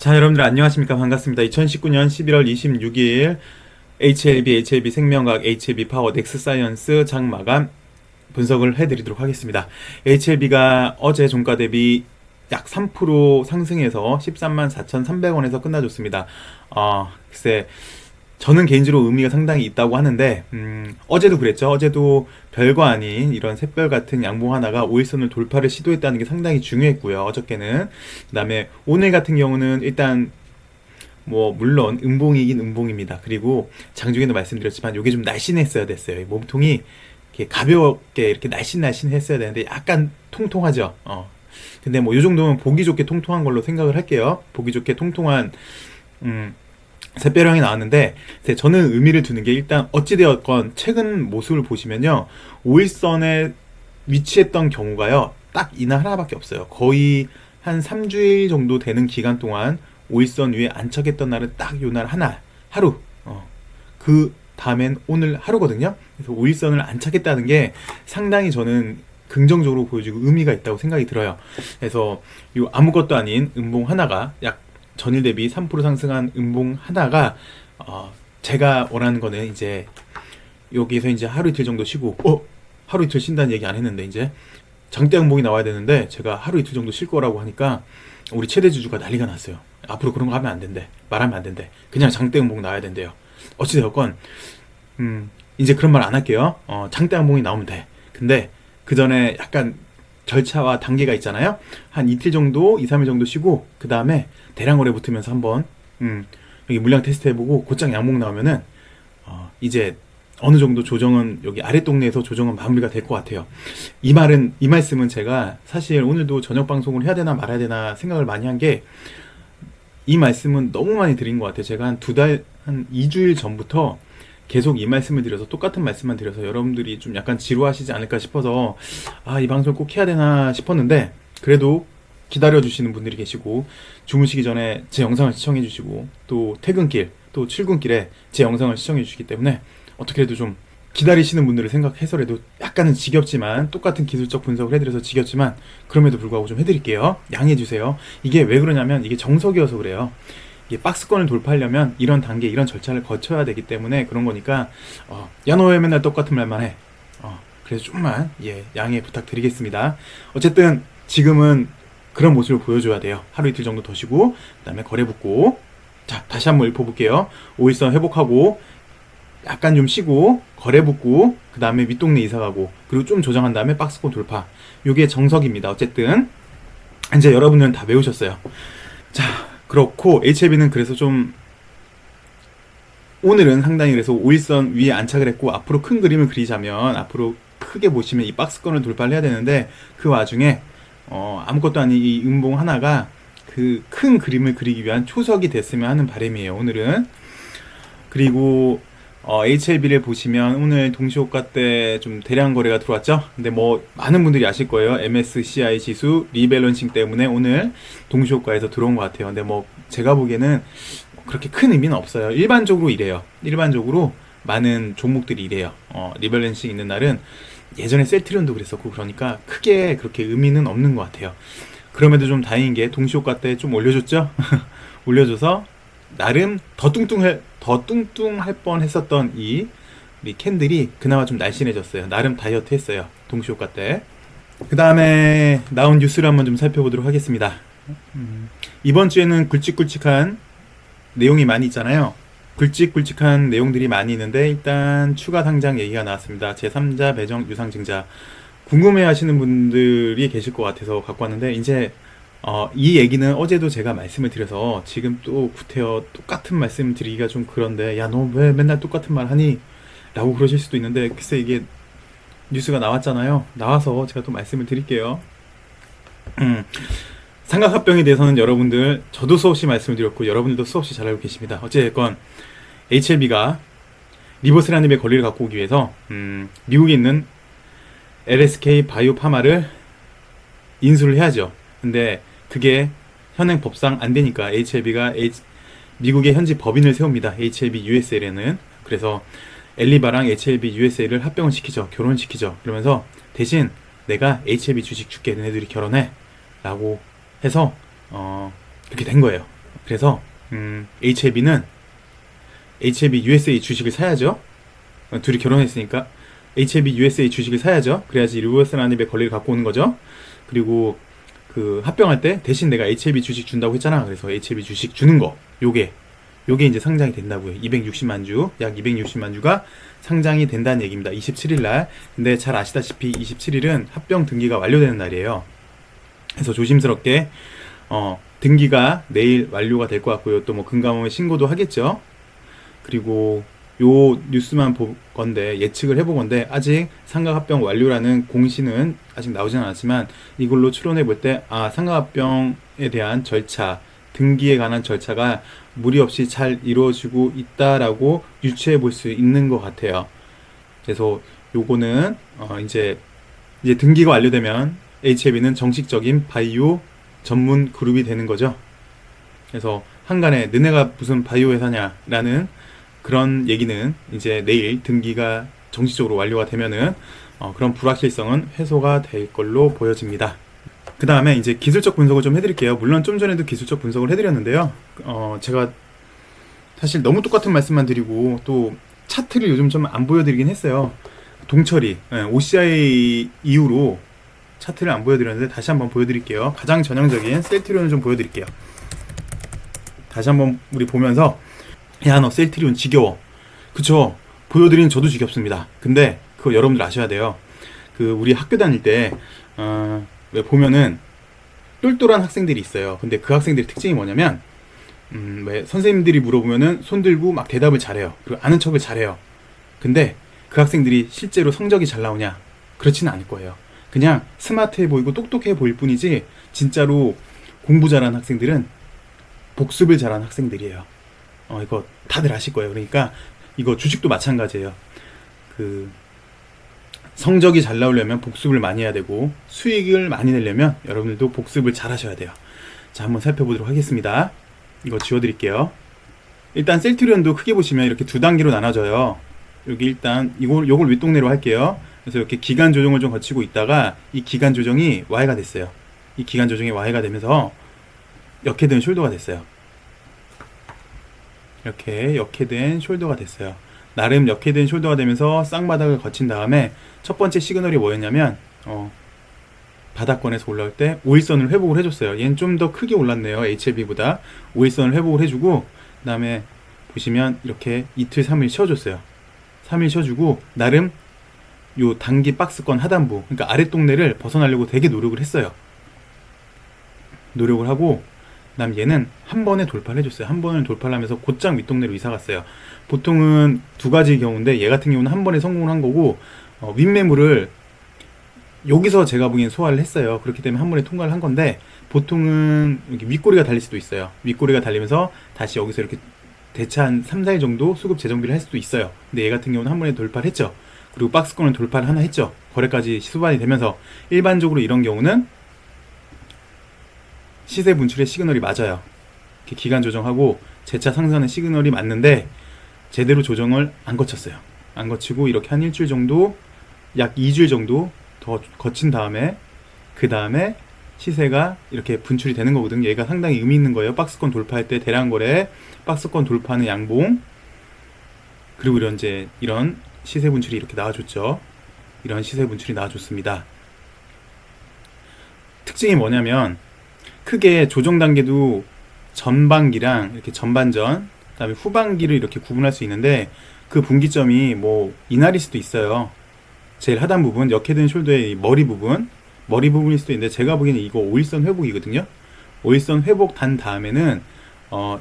자, 여러분들 안녕하십니까? 반갑습니다. 2019년 11월 26일 HLB 생명과학, HLB 파워, 넥스사이언스 장마감 분석을 해드리도록 하겠습니다. HLB가 어제 종가 대비 약 3% 상승해서 13만 4,300원에서 끝나줬습니다. 글쎄, 저는 개인적으로 의미가 상당히 있다고 하는데, 어제도 그랬죠. 어제도 별거 아닌 이런 샛별 같은 양봉 하나가 5일선을 돌파를 시도했다는 게 상당히 중요했고요. 어저께는. 그 다음에 오늘 같은 경우는 일단, 물론 음봉이긴 음봉입니다. 그리고 장중에도 말씀드렸지만 이게 좀 날씬했어야 됐어요. 이 몸통이 이렇게 가볍게 이렇게 날씬했어야 되는데 약간 통통하죠. 근데 이 정도면 보기 좋게 통통한 걸로 생각을 할게요. 보기 좋게 통통한, 샛별형이 나왔는데, 저는 의미를 두는 게 일단 어찌되었건 최근 모습을 보시면요, 5일선에 위치했던 경우가요, 딱 이날 하나밖에 없어요. 거의 한 3주일 정도 되는 기간 동안 5일선 위에 안착했던 날은 딱 요 날 하루. 그 다음엔 오늘 하루거든요. 그래서 5일선을 안착했다는 게 상당히 저는 긍정적으로 보여지고 의미가 있다고 생각이 들어요. 그래서 요 아무것도 아닌 음봉 하나가 약 전일 대비 3% 상승한 음봉 하나가 제가 원하는 거는 이제 여기서 이제 하루 이틀 정도 쉬고 하루 이틀 쉰다는 얘기 안 했는데 이제 장대 음봉이 나와야 되는데 제가 하루 이틀 정도 쉴 거라고 하니까 우리 최대 주주가 난리가 났어요. 앞으로 그런 거 하면 안 된대. 말하면 안 된대. 그냥 장대 음봉 나와야 된대요. 어찌되었건 이제 그런 말 안 할게요. 장대 음봉이 나오면 돼. 근데 그 전에 약간 절차와 단계가 있잖아요. 한 이틀 정도, 2, 3일 정도 쉬고 그 다음에 대량 거래 붙으면서 한번 여기 물량 테스트 해보고 곧장 양봉 나오면은 이제 어느 정도 조정은 여기 아랫동네에서 조정은 마무리가 될 것 같아요. 이 말씀은 제가 사실 오늘도 저녁 방송을 해야 되나 말아야 되나 생각을 많이 한 게, 이 말씀은 너무 많이 드린 것 같아요. 제가 한 2주일 전부터 계속 이 말씀을 드려서 똑같은 말씀만 드려서 여러분들이 좀 약간 지루하시지 않을까 싶어서 이 방송을 꼭 해야 되나 싶었는데, 그래도 기다려주시는 분들이 계시고 주무시기 전에 제 영상을 시청해주시고 또 퇴근길 또 출근길에 제 영상을 시청해주시기 때문에 어떻게 해도 좀 기다리시는 분들을 생각해서라도 약간은 지겹지만, 똑같은 기술적 분석을 해드려서 지겹지만 그럼에도 불구하고 좀 해드릴게요. 양해해주세요. 이게 왜 그러냐면 이게 정석이어서 그래요. 이게 박스권을 돌파하려면 이런 단계, 이런 절차를 거쳐야 되기 때문에 그런 거니까 야, 너 왜 맨날 똑같은 말만 해? 그래서 좀만 양해 부탁드리겠습니다. 어쨌든 지금은 그런 모습을 보여줘야 돼요. 하루 이틀 정도 더 쉬고 그 다음에 거래 붙고, 자 다시 한번 읊어볼게요. 5일선 회복하고 약간 좀 쉬고 거래 붙고 그 다음에 윗동네 이사가고 그리고 좀 조정한 다음에 박스권 돌파. 요게 정석입니다. 어쨌든 이제 여러분들은 다 외우셨어요. 자, 그렇고 HLB는 그래서 좀 오늘은 상당히 그래서 5일선 위에 안착을 했고, 앞으로 큰 그림을 그리자면 앞으로 크게 보시면 이 박스권을 돌파를 해야 되는데, 그 와중에 아무것도 아닌 이 음봉 하나가 그 큰 그림을 그리기 위한 초석이 됐으면 하는 바람이에요, 오늘은. 그리고 HLB를 보시면 오늘 동시호가 때 좀 대량 거래가 들어왔죠. 근데 많은 분들이 아실 거예요. MSCI 지수 리밸런싱 때문에 오늘 동시호가에서 들어온 것 같아요. 근데 제가 보기에는 그렇게 큰 의미는 없어요. 일반적으로 이래요. 일반적으로 많은 종목들이 이래요. 리밸런싱 있는 날은 예전에 셀트리온도 그랬었고, 그러니까 크게 그렇게 의미는 없는 것 같아요. 그럼에도 좀 다행인 게 동시호가 때 좀 올려줬죠. 올려줘서 나름 더 뚱뚱할 뻔 했었던 우리 캔들이 그나마 좀 날씬해졌어요. 나름 다이어트 했어요, 동시호가 때. 그 다음에 나온 뉴스를 한번 좀 살펴보도록 하겠습니다. 이번 주에는 굵직굵직한 내용이 많이 있잖아요. 굵직굵직한 내용들이 많이 있는데, 일단 추가 상장 얘기가 나왔습니다. 제3자 배정 유상증자. 궁금해 하시는 분들이 계실 것 같아서 갖고 왔는데, 이제 이 얘기는 어제도 제가 말씀을 드려서 지금 또 구태여 똑같은 말씀 드리기가 좀 그런데, 야, 너 왜 맨날 똑같은 말 하니? 라고 그러실 수도 있는데, 글쎄 이게 뉴스가 나왔잖아요. 나와서 제가 또 말씀을 드릴게요. 삼각합병에 대해서는 여러분들, 저도 수없이 말씀을 드렸고 여러분들도 수없이 잘 알고 계십니다. 어찌됐건 HLB가 리보세라님의 권리를 갖고 오기 위해서 미국에 있는 LSK 바이오파마를 인수를 해야죠. 근데 그게 현행 법상 안 되니까 HLB가 미국의 현지 법인을 세웁니다. HLB USA라는. 그래서 엘리바랑 HLB USA를 합병을 시키죠. 결혼시키죠. 그러면서 대신 내가 HLB 주식 줄게, 너네들이 결혼해 라고 해서 그렇게 된 거예요. 그래서 HLB는 HLB USA 주식을 사야죠. 둘이 결혼했으니까 HLB USA 주식을 사야죠. 그래야지 루브스란입의 권리를 갖고 오는 거죠. 그리고 그 합병할 때 대신 내가 HLB 주식 준다고 했잖아. 그래서 HLB 주식 주는 거, 요게 이제 상장이 된다고요. 260만 주, 약 260만 주가 상장이 된다는 얘기입니다. 27일 날. 근데 잘 아시다시피 27일은 합병 등기가 완료되는 날이에요. 그래서 조심스럽게 등기가 내일 완료가 될 것 같고요. 또 뭐 금감원에 신고도 하겠죠. 그리고 요 뉴스만 볼 건데, 예측을 해본 건데, 아직 상가합병 완료라는 공시는 아직 나오진 않았지만, 이걸로 추론해 볼 때, 상가합병에 대한 절차, 등기에 관한 절차가 무리 없이 잘 이루어지고 있다라고 유추해 볼 수 있는 것 같아요. 그래서 요거는, 이제 등기가 완료되면 HLB는 정식적인 바이오 전문 그룹이 되는 거죠. 그래서 한간에 너네가 무슨 바이오 회사냐라는 그런 얘기는 이제 내일 등기가 정식적으로 완료가 되면은 그런 불확실성은 해소가 될 걸로 보여집니다. 그 다음에 이제 기술적 분석을 좀 해드릴게요. 물론 좀 전에도 기술적 분석을 해드렸는데요. 제가 사실 너무 똑같은 말씀만 드리고 또 차트를 요즘 좀 안 보여드리긴 했어요. 동처리, OCI 이후로 차트를 안 보여드렸는데 다시 한번 보여드릴게요. 가장 전형적인 셀트리온을 좀 보여드릴게요. 다시 한번 우리 보면서, 야, 너 셀트리온 지겨워. 그쵸? 보여드린 저도 지겹습니다. 근데 그거 여러분들 아셔야 돼요. 우리 학교 다닐 때 왜 보면은 똘똘한 학생들이 있어요. 근데 그 학생들의 특징이 뭐냐면 왜 선생님들이 물어보면은 손 들고 막 대답을 잘해요. 그리고 아는 척을 잘해요. 근데 그 학생들이 실제로 성적이 잘 나오냐? 그렇지는 않을 거예요. 그냥 스마트해 보이고 똑똑해 보일 뿐이지, 진짜로 공부 잘하는 학생들은 복습을 잘하는 학생들이에요. 이거 다들 아실 거예요. 그러니까 이거 주식도 마찬가지예요. 성적이 잘 나오려면 복습을 많이 해야 되고, 수익을 많이 내려면 여러분들도 복습을 잘 하셔야 돼요. 자, 한번 살펴보도록 하겠습니다. 이거 지워드릴게요. 일단 셀트리온도 크게 보시면 이렇게 두 단계로 나눠져요. 여기 일단 요걸 윗동네로 할게요. 그래서 이렇게 기간 조정을 좀 거치고 있다가 이 기간 조정이 Y가 됐어요. 이 기간 조정이 Y가 되면서 역해된 숄더가 됐어요. 이렇게 역해된 숄더가 됐어요. 나름 역해된 숄더가 되면서 쌍바닥을 거친 다음에 첫 번째 시그널이 뭐였냐면 바닥권에서 올라올 때 5일선을 회복을 해줬어요. 얘는 좀 더 크게 올랐네요. HLB보다 5일선을 회복을 해주고, 그 다음에 보시면 이렇게 이틀 3일 쉬어줬어요. 3일 쉬어주고 나름 요 단기 박스권 하단부, 그러니까 아랫동네를 벗어나려고 되게 노력을 했어요. 노력을 하고, 그 다음 얘는 한 번에 돌파를 해줬어요. 한 번을 돌파를 하면서 곧장 윗동네로 이사 갔어요. 보통은 두 가지 경우인데, 얘 같은 경우는 한 번에 성공을 한 거고, 윗매물을 여기서 제가 보기엔 소화를 했어요. 그렇기 때문에 한 번에 통과를 한 건데, 보통은 이렇게 윗꼬리가 달릴 수도 있어요. 윗꼬리가 달리면서 다시 여기서 이렇게 대차 한 3, 4일 정도 수급 재정비를 할 수도 있어요. 근데 얘 같은 경우는 한 번에 돌파를 했죠. 그리고 박스권을 돌파를 하나 했죠. 거래까지 수반이 되면서, 일반적으로 이런 경우는 시세 분출의 시그널이 맞아요. 이렇게 기간 조정하고 재차 상승하는 시그널이 맞는데 제대로 조정을 안 거쳤어요. 안 거치고 이렇게 한 일주일 정도, 약 2주일 정도 더 거친 다음에, 그 다음에 시세가 이렇게 분출이 되는 거거든요. 얘가 상당히 의미 있는 거예요. 박스권 돌파할 때 대량 거래, 박스권 돌파하는 양봉, 그리고 이런 시세 분출이 이렇게 나와줬죠. 이런 시세 분출이 나와줬습니다. 특징이 뭐냐면, 크게 조정 단계도 전반기랑 이렇게 전반전, 그 다음에 후반기를 이렇게 구분할 수 있는데, 그 분기점이 뭐 이날일 수도 있어요. 제일 하단 부분, 역해된 숄더의 머리 부분일 수도 있는데, 제가 보기에는 이거 5일선 회복이거든요. 5일선 회복 단 다음에는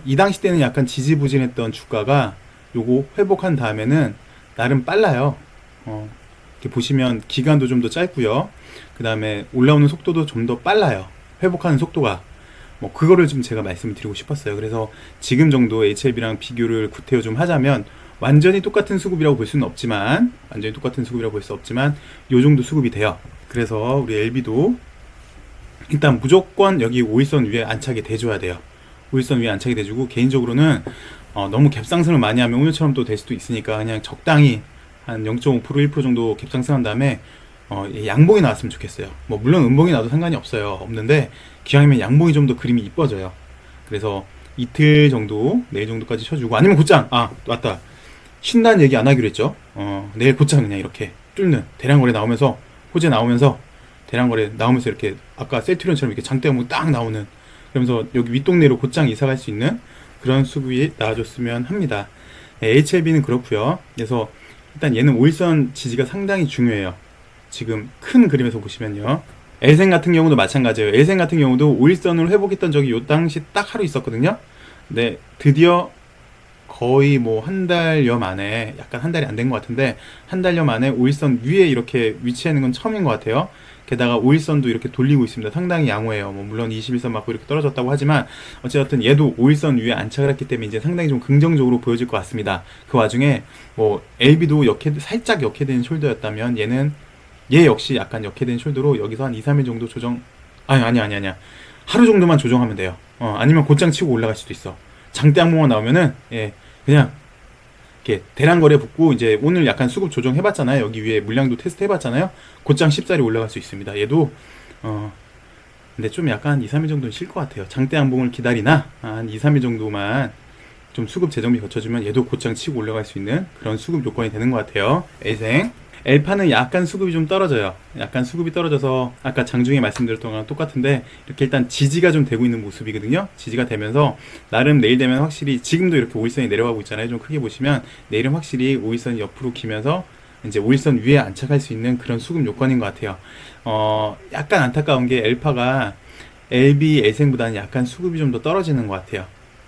이 당시 때는 약간 지지부진했던 주가가 요거 회복한 다음에는 나름 빨라요. 이렇게 보시면 기간도 좀 더 짧고요. 그 다음에 올라오는 속도도 좀 더 빨라요. 회복하는 속도가. 뭐 그거를 좀 제가 말씀을 드리고 싶었어요. 그래서 지금 정도 HLB랑 비교를 구태여 좀 하자면, 완전히 똑같은 수급이라고 볼 수는 없지만, 요 정도 수급이 돼요. 그래서 우리 LB도 일단 무조건 여기 5일선 위에 안착이 돼줘야 돼요. 5일선 위에 안착이 돼주고, 개인적으로는 너무 갭상승을 많이 하면 오늘처럼 또 될 수도 있으니까 그냥 적당히 한 0.5% 1% 정도 갭상승한 다음에 양봉이 나왔으면 좋겠어요. 물론 음봉이 나도 상관이 없는데 기왕이면 양봉이 좀 더 그림이 이뻐져요. 그래서 이틀 정도, 내일 정도까지 쳐주고, 아니면 곧장, 맞다. 쉰다는 얘기 안 하기로 했죠. 내일 곧장 그냥 이렇게 뚫는, 대량거래 나오면서, 호재 나오면서, 대량거래 나오면서 이렇게, 아까 셀트리온처럼 이렇게 장대 항목 딱 나오는, 그러면서 여기 윗동네로 곧장 이사 갈 수 있는 그런 수급이 나와줬으면 합니다. HLB는 그렇고요. 그래서 일단 얘는 5일선 지지가 상당히 중요해요. 지금 큰 그림에서 보시면요. 엘생 같은 경우도 마찬가지예요. 엘생 같은 경우도 5일선으로 회복했던 적이 요 당시 딱 하루 있었거든요. 근데 드디어 거의 뭐 한 달여 만에, 약간 한 달이 안 된 것 같은데, 한 달여 만에 5일선 위에 이렇게 위치하는 건 처음인 것 같아요. 게다가 5일선도 이렇게 돌리고 있습니다. 상당히 양호해요. 뭐 물론 21선 맞고 이렇게 떨어졌다고 하지만 어쨌든 얘도 5일선 위에 안착을 했기 때문에 이제 상당히 좀 긍정적으로 보여질 것 같습니다. 그 와중에 뭐 LB도 살짝 역해된 숄더였다면 얘 역시 약간 역해된 숄더로 여기서 한 2, 3일 정도 조정, 아니야. 하루 정도만 조정하면 돼요. 아니면 곧장 치고 올라갈 수도 있어. 장대 항목만 나오면은, 그냥, 이렇게 대량거래 붙고, 이제 오늘 약간 수급 조정 해봤잖아요. 여기 위에 물량도 테스트 해봤잖아요. 곧장 10자리 올라갈 수 있습니다. 얘도, 근데 좀 약간 2, 3일 정도는 쉴 것 같아요. 장대 항목을 기다리나, 한 2, 3일 정도만 좀 수급 재정비 거쳐주면 얘도 곧장 치고 올라갈 수 있는 그런 수급 요건이 되는 것 같아요. A생. L파는 약간 수급이 좀 떨어져요. 약간 수급이 떨어져서 아까 장중에 말씀드렸던 거랑 똑같은데 이렇게 일단 지지가 좀 되고 있는 모습이거든요. 지지가 되면서 나름 내일 되면 확실히, 지금도 이렇게 5일선이 내려가고 있잖아요. 좀 크게 보시면 내일은 확실히 5일선이 옆으로 기면서 이제 5일선 위에 안착할 수 있는 그런 수급 요건인 것 같아요. 약간 안타까운 게 L파가 LB, L생보다는 약간 수급이 좀 더 떨어지는 것 같아요.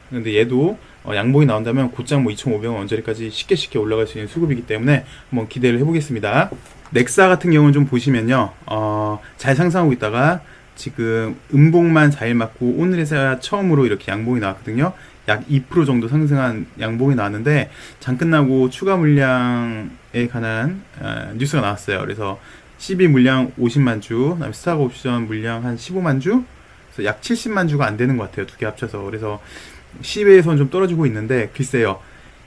근데 얘도 양봉이 나온다면 곧장 뭐 2,500원 언저리까지 쉽게 올라갈 수 있는 수급이기 때문에 한번 기대를 해보겠습니다. 넥사 같은 경우는 좀 보시면요, 잘 상승하고 있다가 지금 음봉만 4일 맞고 오늘에서야 처음으로 이렇게 양봉이 나왔거든요. 약 2% 정도 상승한 양봉이 나왔는데 장 끝나고 추가 물량에 관한 뉴스가 나왔어요. 그래서 CB 물량 50만 주, 그다음에 스탁 옵션 물량 한 15만 주, 그래서 약 70만 주가 안 되는 것 같아요. 두 개 합쳐서. 그래서 시외에선 좀 떨어지고 있는데, 글쎄요,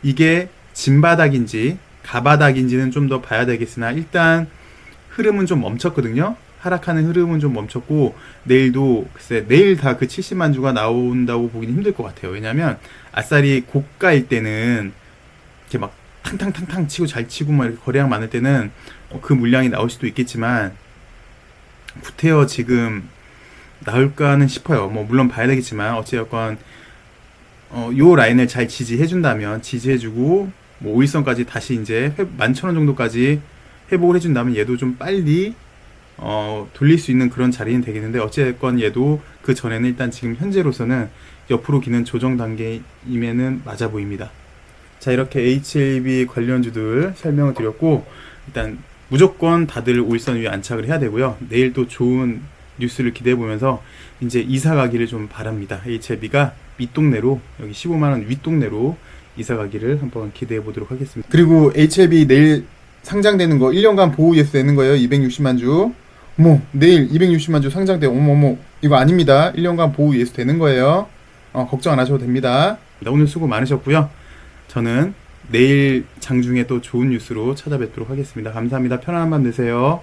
이게 진바닥인지 가바닥인지는 좀 더 봐야 되겠으나 일단 흐름은 좀 멈췄거든요. 하락하는 흐름은 좀 멈췄고, 내일도 글쎄 내일 다 그 70만 주가 나온다고 보기는 힘들 것 같아요. 왜냐면 아싸리 고가일 때는 이렇게 막 탕탕탕탕 치고 잘 치고 막 이렇게 거래량 많을 때는 그 물량이 나올 수도 있겠지만, 구태여 지금 나올까는 싶어요. 뭐 물론 봐야 되겠지만 어찌됐건 요 라인을 잘 지지해준다면, 지지해주고 뭐 5일선까지 다시 이제 11,000원 정도까지 회복을 해준다면 얘도 좀 빨리 돌릴 수 있는 그런 자리는 되겠는데, 어찌됐건 얘도 그 전에는 일단 지금 현재로서는 옆으로 기는 조정 단계임에는 맞아 보입니다. 자, 이렇게 HLB 관련주들 설명을 드렸고, 일단 무조건 다들 5일선 위에 안착을 해야 되고요. 내일 또 좋은 뉴스를 기대해 보면서 이제 이사 가기를 좀 바랍니다. HLB가 윗동네로, 여기 15만원 윗동네로 이사 가기를 한번 기대해 보도록 하겠습니다. 그리고 HLB 내일 상장되는 거 1년간 보호 예수 되는 거예요. 260만 주. 어머, 내일 260만 주 상장돼요. 어머, 이거 아닙니다. 1년간 보호 예수 되는 거예요. 걱정 안 하셔도 됩니다. 오늘 수고 많으셨고요. 저는 내일 장중에 또 좋은 뉴스로 찾아뵙도록 하겠습니다. 감사합니다. 편안한 밤 되세요.